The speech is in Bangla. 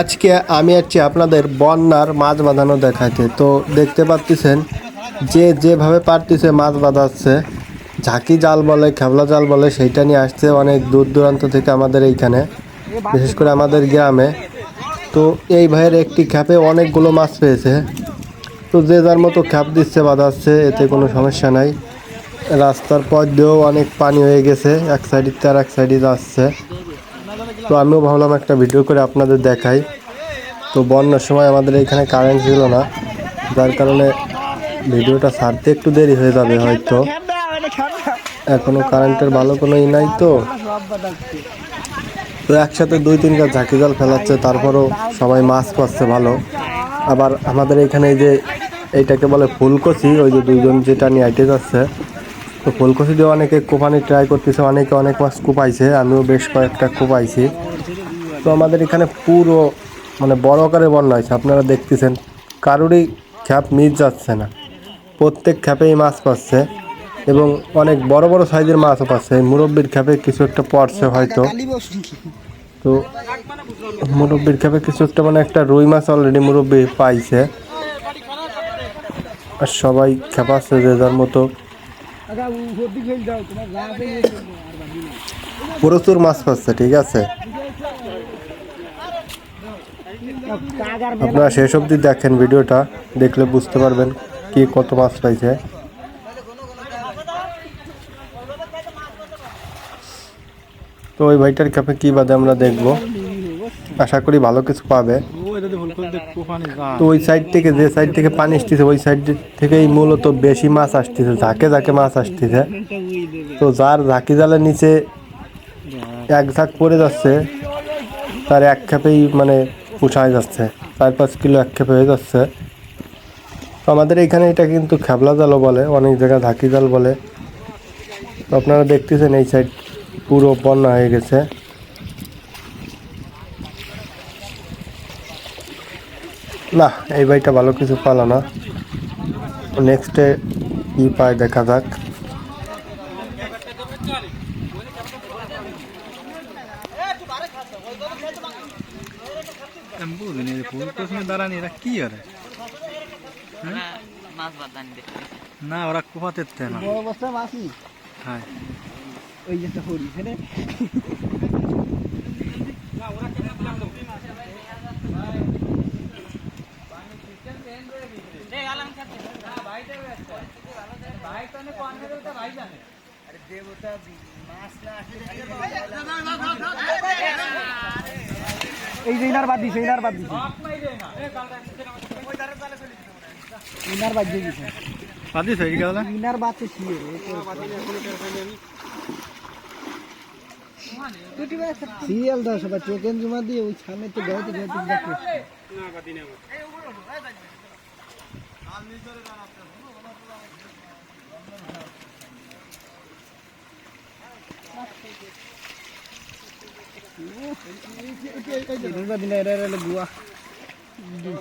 আজকে আমি যাচ্ছি আপনাদের বন্যার মাছ বাঁধানো দেখাতে। তো দেখতে পাচ্ছেন যে যেভাবে পারতেছে মাছ বাঁধাচ্ছে, ঝাঁকি জাল বলে খেবলা জাল বলে, সেইটা নিয়ে আসছে অনেক দূর দূরান্ত থেকে আমাদের এইখানে, বিশেষ করে আমাদের গ্রামে। তো এই ভাইয়ের একটি খ্যাপে অনেকগুলো মাছ পেয়েছে। তো যে যার মতো খ্যাপ দিচ্ছে, বাঁধাচ্ছে, এতে কোনো সমস্যা নাই। রাস্তার পথ দিয়েও অনেক পানি হয়ে গেছে, এক সাইডে আর এক সাইডে যাচ্ছে। তো আমিও ভাবলাম একটা ভিডিও করে আপনাদের দেখাই। তো বন্যার সময় আমাদের এখানে কারেন্ট ছিল না, যার কারণে ভিডিওটা ছাড়তে একটু দেরি হয়ে যাবে হয়তো। এখনো কারেন্টের ভালো কোনো নাই। তো তো একসাথে 2-3 গাছ ঝাঁকি জাল ফেলাচ্ছে, তারপরও সবাই মাছ পাচ্ছে ভালো। আবার আমাদের এখানে এই যে এইটাকে বলে ফুলকচি, ওই যে দুইজন যেটা নিয়ে আইটে যাচ্ছে, তো ফুলকচি দিয়ে অনেকে কোপানি ট্রাই করতেছে, অনেকে অনেক মাছ কোপাইছে, আমিও বেশ কয়েকটা কোপাইছি। তো আমাদের এখানে পুরো বড় আকারে বন্যা হয়েছে, আপনারা দেখতেছেন। কারোরই খ্যাপ মিস যাচ্ছে না, প্রত্যেক খ্যাপেই মাছ পাচ্ছে, এবং অনেক বড় বড় সাইজের মাছও পাচ্ছে। মুরব্বির খ্যাপে কিছু একটা পড়ছে হয়তো। তো মুরব্বির খ্যাপে কিছু একটা একটা রুই মাছ অলরেডি মুরব্বি পাইছে। আর সবাই খেপাচ্ছে যে যার মতো। প্রচুর মাছ পাচ্ছে, ঠিক আছে। আপনারা শেষ অবধি দেখেন ভিডিওটা, দেখলে বুঝতে পারবেন কি কত মাছ পাইছে। তো ওই ভাইটার কাপে কি বাদে আমরা দেখবো, আশা করি ভালো কিছু পাবে। তো ওই সাইড থেকে, যে সাইড থেকে পানি আসতেছে, ওই সাইড থেকেই মূলত বেশি মাছ আসতেছে, ঝাঁকে ঝাঁকে মাছ আসতেছে। তো যার ঝাঁকি জালের নিচে এক ঝাঁক পড়ে যাচ্ছে, তার এক খেপেই পুষায় যাচ্ছে, 4-5 কিলো এক খেপে হয়ে যাচ্ছে। তো আমাদের এখানে এটা কিন্তু খেবলা জালও বলে, অনেক জায়গায় ঝাঁকি জাল বলে। তো আপনারা দেখতেছেন এই সাইড পুরো বন্যা হয়ে গেছে। না, এই ভাইটা ভালো কিছু পালো না। নেক্সটে কি পায় দেখা যাক। না ওরা কোপাতে না হ্যাঁ ওই যে এই যে ইনার বাদ দিছে ইনার বাদ দিছে ইনার বাদ দিয়ে দিছে বাদ দিছে এই গেল ইনার বাদ দিছে সিরিয়াল দাও সবাই চিকেন জমা দিয়ে ওই সামনে তো গাইতে গাইতে দেখো না বাদি না ini